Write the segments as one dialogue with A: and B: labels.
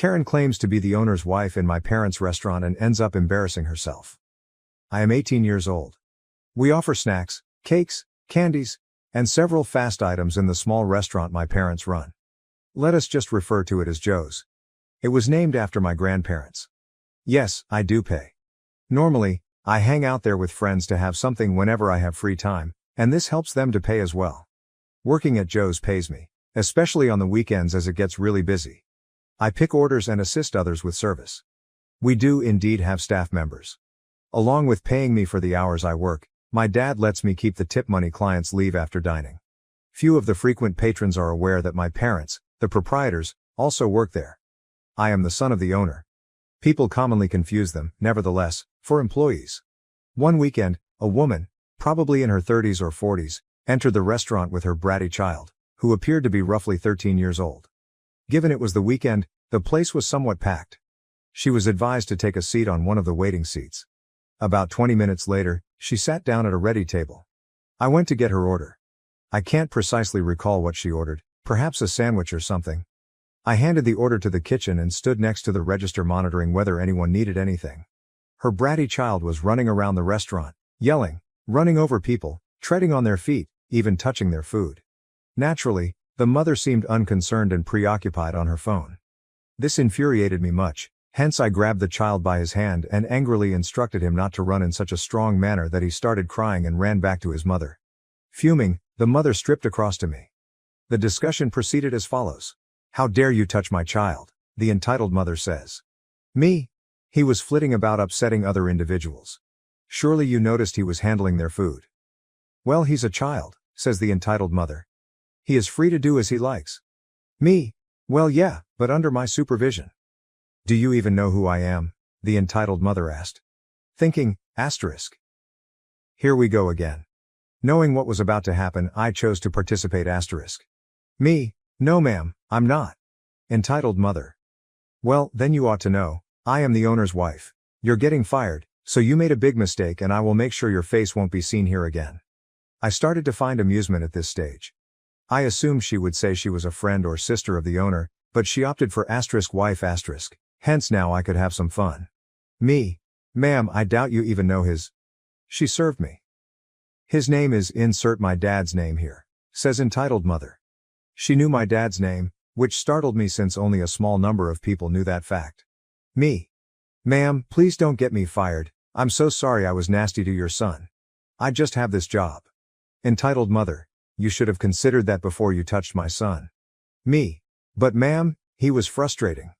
A: Karen claims to be the owner's wife in my parents' restaurant and ends up embarrassing herself. I am 18 years old. We offer snacks, cakes, candies, and several fast items in the small restaurant my parents run. Let us just refer to it as Joe's. It was named after my grandparents. Yes, I do pay. Normally, I hang out there with friends to have something whenever I have free time, and this helps them to pay as well. Working at Joe's pays me, especially on the weekends as it gets really busy. I pick orders and assist others with service. We do indeed have staff members. Along with paying me for the hours I work, my dad lets me keep the tip money clients leave after dining. Few of the frequent patrons are aware that my parents, the proprietors, also work there. I am the son of the owner. People commonly confuse them, nevertheless, for employees. One weekend, a woman, probably in her 30s or 40s, entered the restaurant with her bratty child, who appeared to be roughly 13 years old. Given it was the weekend, the place was somewhat packed. She was advised to take a seat on one of the waiting seats. About 20 minutes later, she sat down at a ready table. I went to get her order. I can't precisely recall what she ordered, perhaps a sandwich or something. I handed the order to the kitchen and stood next to the register monitoring whether anyone needed anything. Her bratty child was running around the restaurant, yelling, running over people, treading on their feet, even touching their food. Naturally, the mother seemed unconcerned and preoccupied on her phone. This infuriated me much. Hence I grabbed the child by his hand and angrily instructed him not to run in such a strong manner that he started crying and ran back to his mother. Fuming, the mother stripped across to me. The discussion proceeded as follows. "How dare you touch my child?" the entitled mother says. "Me? He was flitting about upsetting other individuals. Surely you noticed he was handling their food." "Well, he's a child," says the entitled mother. "He is free to do as he likes." "Me? Well, yeah, but under my supervision." "Do you even know who I am?" the entitled mother asked. Thinking, asterisk. Here we go again. Knowing what was about to happen, I chose to participate, asterisk. "Me? No ma'am, I'm not." Entitled mother. "Well, then you ought to know. I am the owner's wife. You're getting fired, so you made a big mistake and I will make sure your face won't be seen here again." I started to find amusement at this stage. I assumed she would say she was a friend or sister of the owner, but she opted for asterisk wife asterisk. Hence now I could have some fun. "Me? Ma'am, I doubt you even know his." She served me. "His name is insert my dad's name here," says entitled mother. She knew my dad's name, which startled me since only a small number of people knew that fact. "Me? Ma'am, please don't get me fired. I'm so sorry I was nasty to your son. I just have this job." Entitled mother. "You should have considered that before you touched my son." "Me? But ma'am, he was frustrating."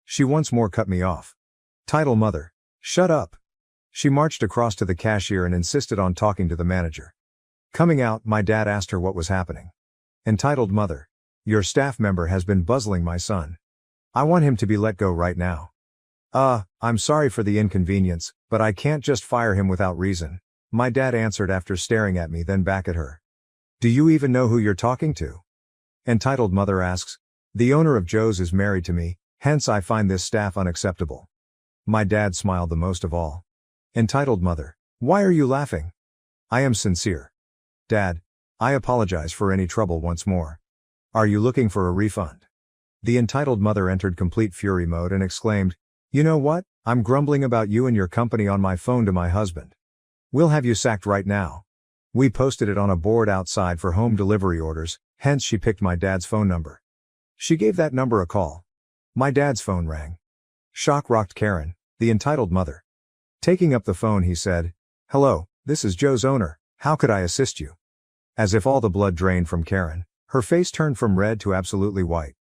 A: She once more cut me off. Title mother. "Shut up." She marched across to the cashier and insisted on talking to the manager. Coming out, my dad asked her what was happening. Entitled mother. "Your staff member has been buzzing my son. I want him to be let go right now." I'm sorry for the inconvenience, but I can't just fire him without reason," my dad answered after staring at me then back at her. "Do you even know who you're talking to?" Entitled mother asks. "The owner of Joe's is married to me, hence I find this staff unacceptable." My dad smiled the most of all. Entitled mother. "Why are you laughing?" "I am sincere. Dad, I apologize for any trouble once more. Are you looking for a refund?" The entitled mother entered complete fury mode and exclaimed, "You know what? I'm grumbling about you and your company on my phone to my husband. We'll have you sacked right now." We posted it on a board outside for home delivery orders, hence she picked my dad's phone number. She gave that number a call. My dad's phone rang. Shock rocked Karen, the entitled mother. Taking up the phone he said, "Hello, this is Joe's owner, how could I assist you?" As if all the blood drained from Karen, her face turned from red to absolutely white.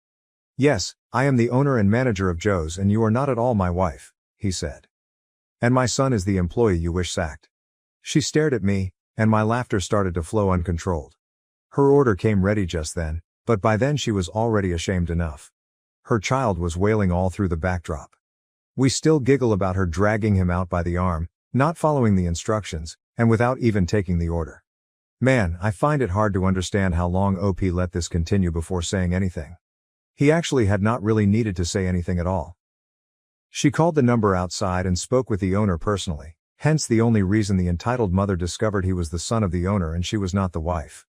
A: "Yes, I am the owner and manager of Joe's and you are not at all my wife," he said. "And my son is the employee you wish sacked." She stared at me, and my laughter started to flow uncontrolled. Her order came ready just then, but by then she was already ashamed enough. Her child was wailing all through the backdrop. We still giggle about her dragging him out by the arm, not following the instructions, and without even taking the order. Man, I find it hard to understand how long OP let this continue before saying anything. He actually had not really needed to say anything at all. She called the number outside and spoke with the owner personally, hence the only reason the entitled mother discovered he was the son of the owner and she was not the wife.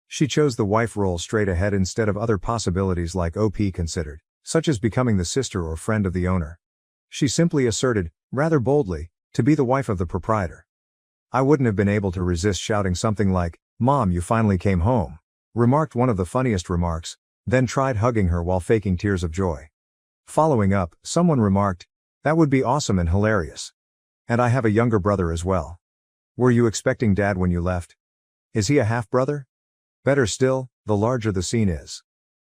A: She chose the wife role straight ahead instead of other possibilities like OP considered, such as becoming the sister or friend of the owner. She simply asserted, rather boldly, to be the wife of the proprietor. I wouldn't have been able to resist shouting something like, "Mom, you finally came home," remarked one of the funniest remarks, then tried hugging her while faking tears of joy. Following up, someone remarked, "That would be awesome and hilarious. And I have a younger brother as well. Were you expecting Dad when you left? Is he a half-brother?" Better still, the larger the scene is.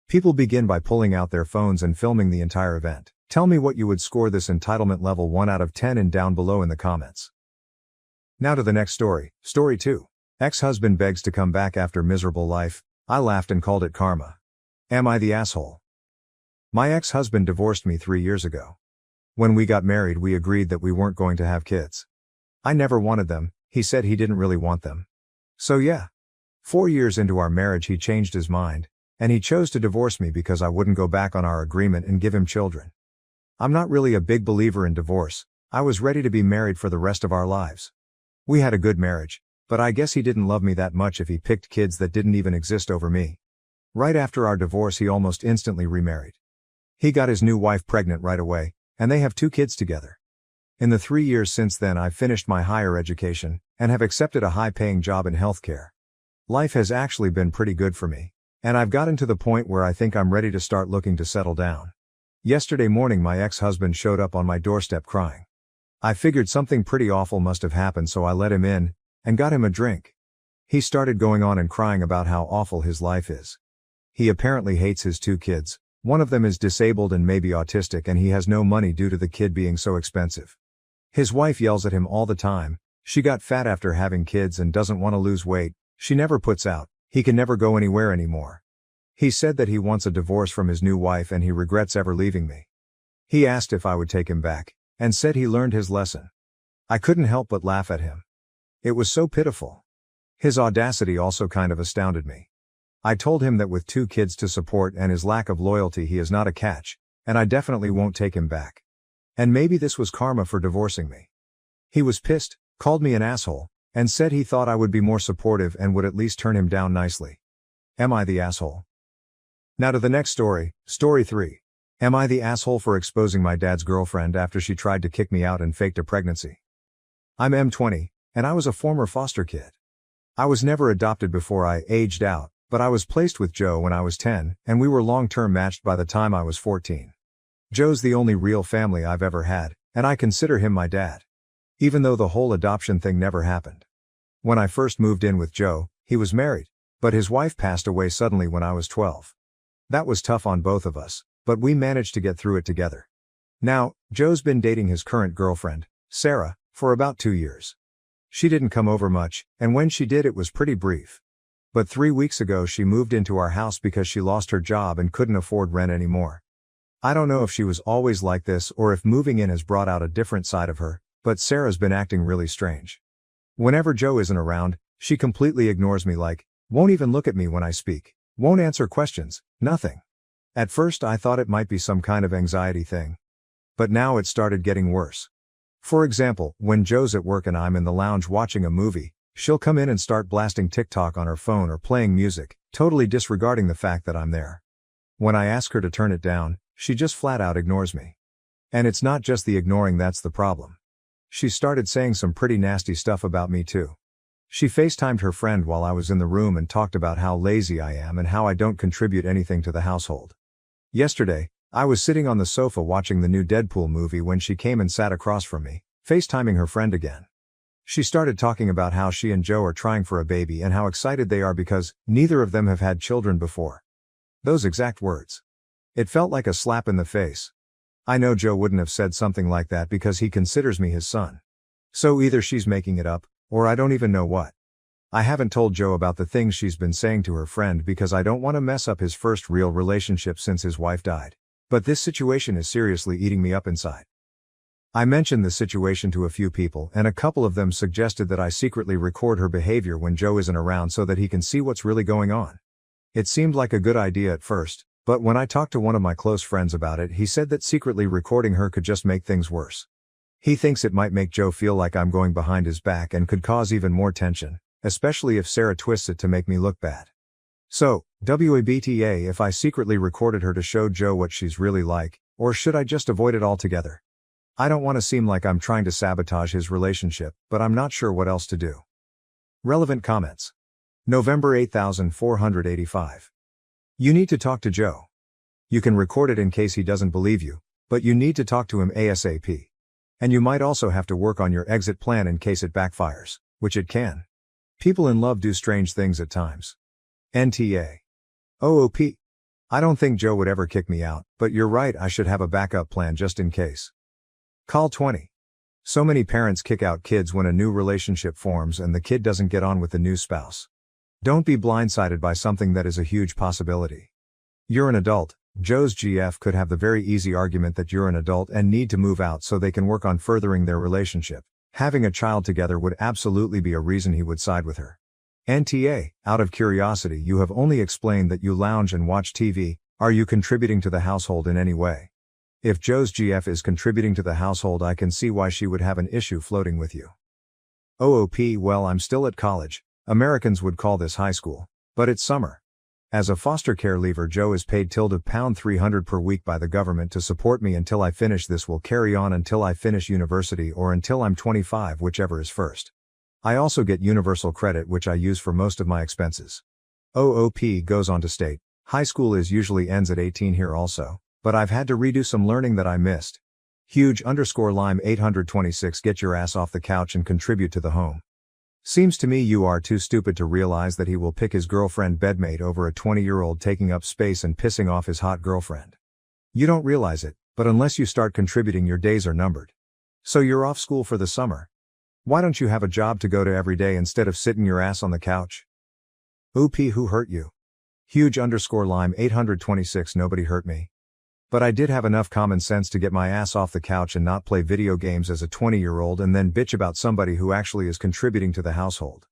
A: People begin by pulling out their phones and filming the entire event. Tell me what you would score this entitlement level 1 out of 10 in down below in the comments. Now to the next story, story 2. Ex-husband begs to come back after miserable life. I laughed and called it karma. Am I the asshole? My ex-husband divorced me 3 years ago. When we got married, we agreed that we weren't going to have kids. I never wanted them. He said he didn't really want them. So yeah. 4 years into our marriage he changed his mind, and he chose to divorce me because I wouldn't go back on our agreement and give him children. I'm not really a big believer in divorce. I was ready to be married for the rest of our lives. We had a good marriage, but I guess he didn't love me that much if he picked kids that didn't even exist over me. Right after our divorce he almost instantly remarried. He got his new wife pregnant right away, and they have 2 kids together. In the 3 years since then I've finished my higher education, and have accepted a high-paying job in healthcare. Life has actually been pretty good for me, and I've gotten to the point where I think I'm ready to start looking to settle down. Yesterday morning my ex-husband showed up on my doorstep crying. I figured something pretty awful must have happened, so I let him in, and got him a drink. He started going on and crying about how awful his life is. He apparently hates his 2 kids, one of them is disabled and maybe autistic, and he has no money due to the kid being so expensive. His wife yells at him all the time. She got fat after having kids and doesn't want to lose weight. She never puts out. He can never go anywhere anymore. He said that he wants a divorce from his new wife and he regrets ever leaving me. He asked if I would take him back, and said he learned his lesson. I couldn't help but laugh at him. It was so pitiful. His audacity also kind of astounded me. I told him that with 2 kids to support and his lack of loyalty he is not a catch, and I definitely won't take him back. And maybe this was karma for divorcing me. He was pissed, called me an asshole, and said he thought I would be more supportive and would at least turn him down nicely. Am I the asshole? Now to the next story, story 3. Am I the asshole for exposing my dad's girlfriend after she tried to kick me out and faked a pregnancy? I'm M20, and I was a former foster kid. I was never adopted before I aged out, but I was placed with Joe when I was 10, and we were long-term matched by the time I was 14. Joe's the only real family I've ever had, and I consider him my dad. Even though the whole adoption thing never happened. When I first moved in with Joe, he was married, but his wife passed away suddenly when I was 12. That was tough on both of us, but we managed to get through it together. Now, Joe's been dating his current girlfriend, Sarah, for about 2 years. She didn't come over much, and when she did it was pretty brief. But 3 weeks ago she moved into our house because she lost her job and couldn't afford rent anymore. I don't know if she was always like this or if moving in has brought out a different side of her, but Sarah's been acting really strange. Whenever Joe isn't around, she completely ignores me, like, won't even look at me when I speak, won't answer questions, nothing. At first I thought it might be some kind of anxiety thing. But now it started getting worse. For example, when Joe's at work and I'm in the lounge watching a movie, she'll come in and start blasting TikTok on her phone or playing music, totally disregarding the fact that I'm there. When I ask her to turn it down, she just flat out ignores me. And it's not just the ignoring that's the problem. She started saying some pretty nasty stuff about me too. She FaceTimed her friend while I was in the room and talked about how lazy I am and how I don't contribute anything to the household. Yesterday, I was sitting on the sofa watching the new Deadpool movie when she came and sat across from me, FaceTiming her friend again. She started talking about how she and Joe are trying for a baby and how excited they are because neither of them have had children before. Those exact words. It felt like a slap in the face. I know Joe wouldn't have said something like that because he considers me his son. So either she's making it up, or I don't even know what. I haven't told Joe about the things she's been saying to her friend because I don't want to mess up his first real relationship since his wife died. But this situation is seriously eating me up inside. I mentioned the situation to a few people and a couple of them suggested that I secretly record her behavior when Joe isn't around so that he can see what's really going on. It seemed like a good idea at first, but when I talked to one of my close friends about it, he said that secretly recording her could just make things worse. He thinks it might make Joe feel like I'm going behind his back and could cause even more tension, especially if Sarah twists it to make me look bad. So, WABTA, if I secretly recorded her to show Joe what she's really like, or should I just avoid it altogether? I don't want to seem like I'm trying to sabotage his relationship, but I'm not sure what else to do. Relevant comments. November 8485. You need to talk to Joe. You can record it in case he doesn't believe you, but you need to talk to him ASAP. And you might also have to work on your exit plan in case it backfires, which it can. People in love do strange things at times. NTA. OOP. I don't think Joe would ever kick me out, but you're right, I should have a backup plan just in case. Call 20. So many parents kick out kids when a new relationship forms and the kid doesn't get on with the new spouse. Don't be blindsided by something that is a huge possibility. You're an adult. Joe's GF could have the very easy argument that you're an adult and need to move out so they can work on furthering their relationship. Having a child together would absolutely be a reason he would side with her. NTA, out of curiosity, you have only explained that you lounge and watch TV. Are you contributing to the household in any way? If Joe's GF is contributing to the household, I can see why she would have an issue floating with you. OOP, well, I'm still at college. Americans would call this high school. But it's summer. As a foster care leaver, Joe is paid £300 per week by the government to support me until I finish. This will carry on until I finish university or until I'm 25, whichever is first. I also get universal credit, which I use for most of my expenses. OOP goes on to state, high school usually ends at 18 here also, but I've had to redo some learning that I missed. Huge_Lime 826, get your ass off the couch and contribute to the home. Seems to me you are too stupid to realize that he will pick his girlfriend bedmate over a 20-year-old taking up space and pissing off his hot girlfriend. You don't realize it, but unless you start contributing, your days are numbered. So you're off school for the summer. Why don't you have a job to go to every day instead of sitting your ass on the couch? OP, who hurt you? Huge_Lime 826, nobody hurt me. But I did have enough common sense to get my ass off the couch and not play video games as a 20-year-old and then bitch about somebody who actually is contributing to the household.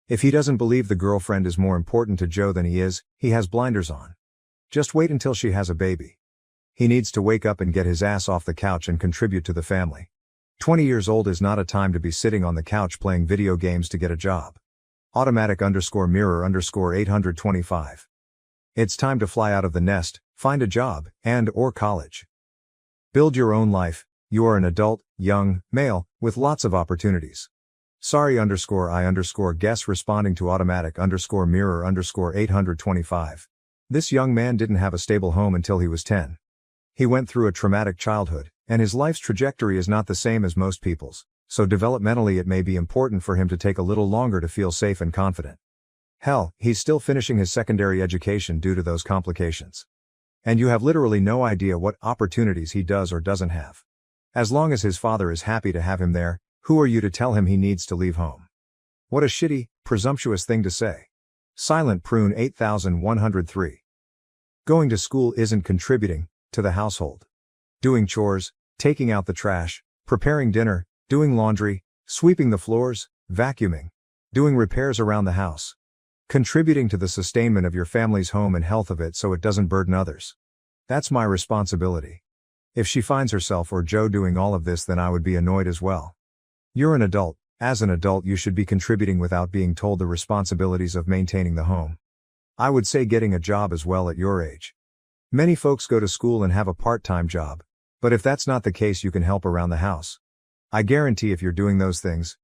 A: If he doesn't believe the girlfriend is more important to Joe than he is, he has blinders on. Just wait until she has a baby. He needs to wake up and get his ass off the couch and contribute to the family. 20 years old is not a time to be sitting on the couch playing video games to get a job. Automatic_mirror_825. It's time to fly out of the nest, find a job, and/or college. Build your own life. You are an adult, young, male, with lots of opportunities. Sorry_I_guess responding to automatic_mirror_825. This young man didn't have a stable home until he was 10. He went through a traumatic childhood, and his life's trajectory is not the same as most people's, so developmentally it may be important for him to take a little longer to feel safe and confident. Hell, he's still finishing his secondary education due to those complications. And you have literally no idea what opportunities he does or doesn't have. As long as his father is happy to have him there, who are you to tell him he needs to leave home? What a shitty, presumptuous thing to say. Silent Prune 8103. Going to school isn't contributing to the household. Doing chores, taking out the trash, preparing dinner, doing laundry, sweeping the floors, vacuuming, doing repairs around the house. Contributing to the sustainment of your family's home and health of it so it doesn't burden others. That's my responsibility. If she finds herself or Joe doing all of this, then I would be annoyed as well. You're an adult. As an adult, you should be contributing without being told the responsibilities of maintaining the home. I would say getting a job as well at your age. Many folks go to school and have a part-time job, but if that's not the case, you can help around the house. I guarantee if you're doing those things,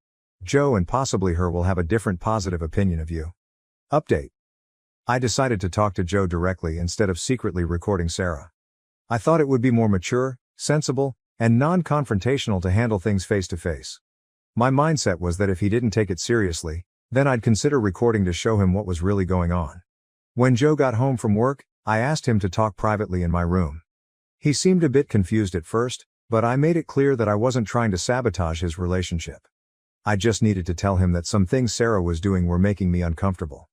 A: Joe and possibly her will have a different positive opinion of you. Update. I decided to talk to Joe directly instead of secretly recording Sarah. I thought it would be more mature, sensible, and non-confrontational to handle things face to face. My mindset was that if he didn't take it seriously, then I'd consider recording to show him what was really going on. When Joe got home from work, I asked him to talk privately in my room. He seemed a bit confused at first, but I made it clear that I wasn't trying to sabotage his relationship. I just needed to tell him that some things Sarah was doing were making me uncomfortable.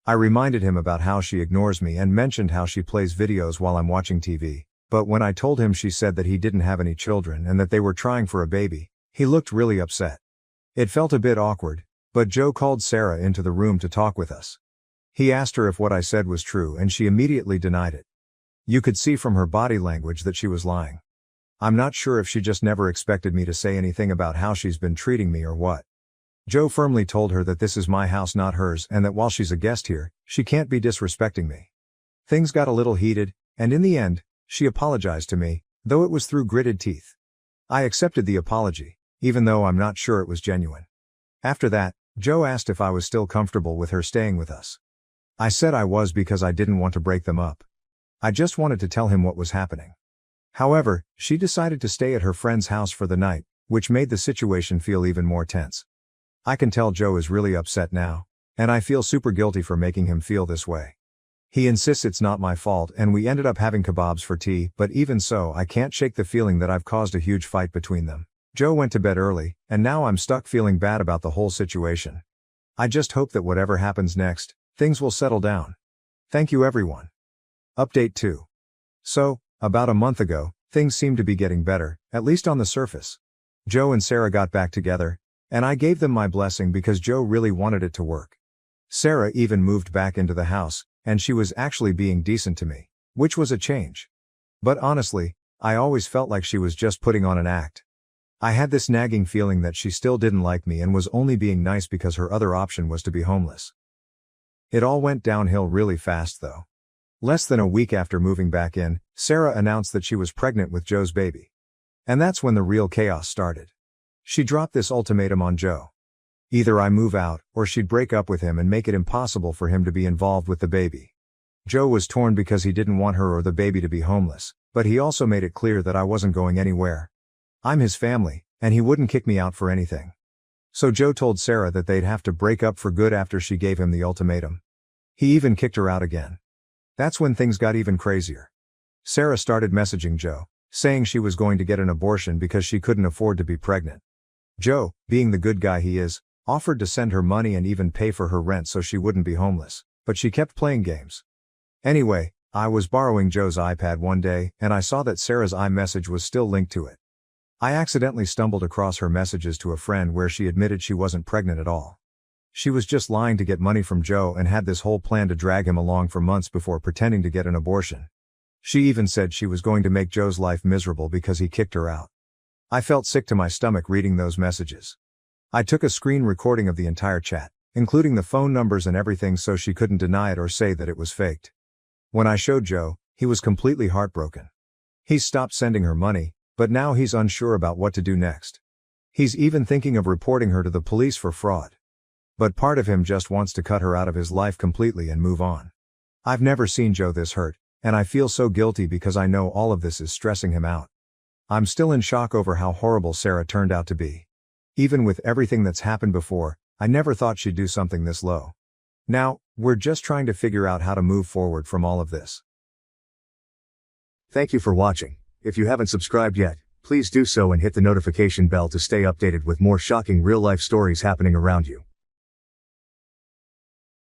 A: I reminded him about how she ignores me and mentioned how she plays videos while I'm watching TV, but when I told him, she said that he didn't have any children and that they were trying for a baby, he looked really upset. It felt a bit awkward, but Joe called Sarah into the room to talk with us. He asked her if what I said was true and she immediately denied it. You could see from her body language that she was lying. I'm not sure if she just never expected me to say anything about how she's been treating me or what. Joe firmly told her that this is my house, not hers, and that while she's a guest here, she can't be disrespecting me. Things got a little heated, and in the end, she apologized to me, though it was through gritted teeth. I accepted the apology, even though I'm not sure it was genuine. After that, Joe asked if I was still comfortable with her staying with us. I said I was because I didn't want to break them up. I just wanted to tell him what was happening. However, she decided to stay at her friend's house for the night, which made the situation feel even more tense. I can tell Joe is really upset now, and I feel super guilty for making him feel this way. He insists it's not my fault and we ended up having kebabs for tea, but even so I can't shake the feeling that I've caused a huge fight between them. Joe went to bed early, and now I'm stuck feeling bad about the whole situation. I just hope that whatever happens next, things will settle down. Thank you everyone. Update 2. So, about a month ago, things seemed to be getting better, at least on the surface. Joe and Sarah got back together, and I gave them my blessing because Joe really wanted it to work. Sarah even moved back into the house, and she was actually being decent to me, which was a change. But honestly, I always felt like she was just putting on an act. I had this nagging feeling that she still didn't like me and was only being nice because her other option was to be homeless. It all went downhill really fast though. Less than a week after moving back in, Sarah announced that she was pregnant with Joe's baby. And that's when the real chaos started. She dropped this ultimatum on Joe. Either I move out, or she'd break up with him and make it impossible for him to be involved with the baby. Joe was torn because he didn't want her or the baby to be homeless, but he also made it clear that I wasn't going anywhere. I'm his family, and he wouldn't kick me out for anything. So Joe told Sarah that they'd have to break up for good after she gave him the ultimatum. He even kicked her out again. That's when things got even crazier. Sarah started messaging Joe, saying she was going to get an abortion because she couldn't afford to be pregnant. Joe, being the good guy he is, offered to send her money and even pay for her rent so she wouldn't be homeless, but she kept playing games. Anyway, I was borrowing Joe's iPad one day, and I saw that Sarah's iMessage was still linked to it. I accidentally stumbled across her messages to a friend where she admitted she wasn't pregnant at all. She was just lying to get money from Joe and had this whole plan to drag him along for months before pretending to get an abortion. She even said she was going to make Joe's life miserable because he kicked her out. I felt sick to my stomach reading those messages. I took a screen recording of the entire chat, including the phone numbers and everything so she couldn't deny it or say that it was faked. When I showed Joe, he was completely heartbroken. He's stopped sending her money, but now he's unsure about what to do next. He's even thinking of reporting her to the police for fraud. But part of him just wants to cut her out of his life completely and move on. I've never seen Joe this hurt, and I feel so guilty because I know all of this is stressing him out. I'm still in shock over how horrible Sarah turned out to be. Even with everything that's happened before, I never thought she'd do something this low. Now, we're just trying to figure out how to move forward from all of this.
B: Thank you for watching. If you haven't subscribed yet, please do so and hit the notification bell to stay updated with more shocking real-life stories happening around you.